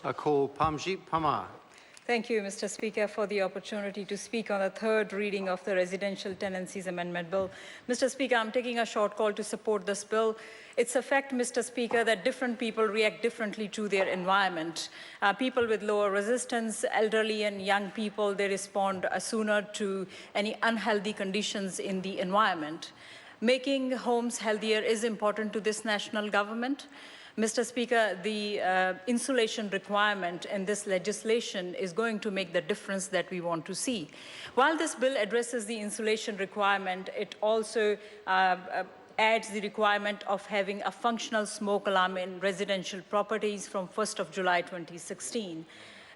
I call Pamjit Pamar. Thank you, Mr. Speaker, for the opportunity to speak on the third reading of the Residential Tenancies Amendment Bill. Mr. Speaker, I'm taking a short call to support this bill. It's a fact, Mr. Speaker, that different people react differently to their environment. People with lower resistance, elderly and young people, they respond sooner to any unhealthy conditions in the environment. Making homes healthier is important to this national government. Mr. Speaker, the insulation requirement in this legislation is going to make the difference that we want to see. While this bill addresses the insulation requirement, it also adds the requirement of having a functional smoke alarm in residential properties from 1st of July 2016.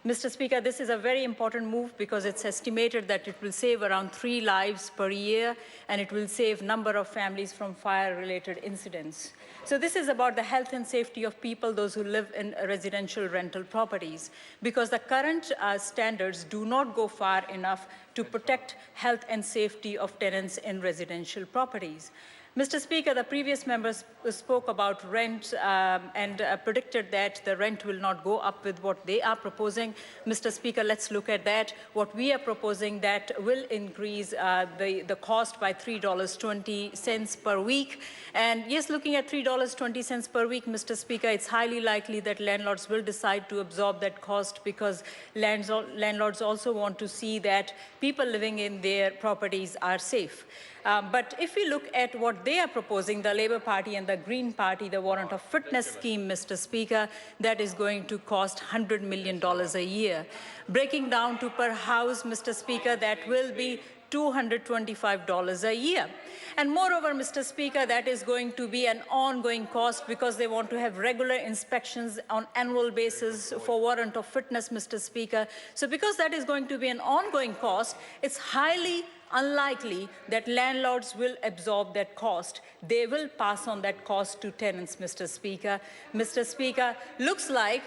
Mr. Speaker, this is a very important move because it's estimated that it will save around 3 lives per year and it will save a number of families from fire-related incidents. So this is about the health and safety of people, those who live in residential rental properties, because the current standards do not go far enough to protect health and safety of tenants in residential properties. Mr. Speaker, the previous members spoke about rent and predicted that the rent will not go up with what they are proposing. Mr. Speaker, let's look at that. What we are proposing that will increase the cost by $3.20 per week. And yes, looking at $3.20 per week, Mr. Speaker, it's highly likely that landlords will decide to absorb that cost because landlords also want to see that people living in their properties are safe. But if we look at what they are proposing, the Labour Party and the Green Party, the warrant of fitness scheme, Mr. Speaker, that is going to cost $100 million a year. Breaking down to per house, Mr. Speaker, that will be $225 a year. And moreover, Mr. Speaker, that is going to be an ongoing cost because they want to have regular inspections on annual basis for warrant of fitness, Mr. Speaker. So because that is going to be an ongoing cost, it's highly unlikely that landlords will absorb that cost. They will pass on that cost to tenants, Mr. Speaker. Mr. Speaker, looks like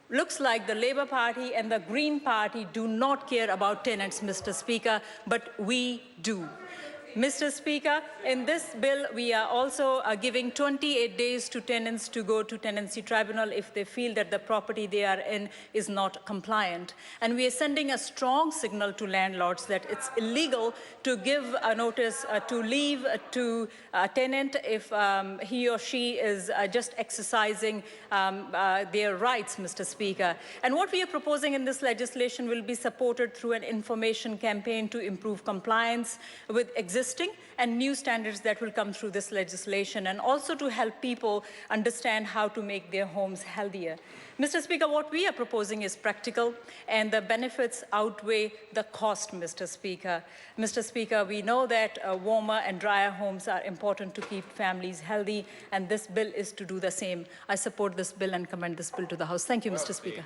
the Labour Party and the Green Party do not care about tenants, Mr. Speaker, but we do. Mr. Speaker, in this bill, we are also giving 28 days to tenants to go to tenancy tribunal if they feel that the property they are in is not compliant. And we are sending a strong signal to landlords that it's illegal to give a notice to leave to a tenant if he or she is just exercising their rights, Mr. Speaker. And what we are proposing in this legislation will be supported through an information campaign to improve compliance with existing and new standards that will come through this legislation, and also to help people understand how to make their homes healthier. Mr. Speaker, what we are proposing is practical, and the benefits outweigh the cost, Mr. Speaker. Mr. Speaker, we know that warmer and drier homes are important to keep families healthy, and this bill is to do the same. I support this bill and commend this bill to the House. Thank you, Mr. Speaker.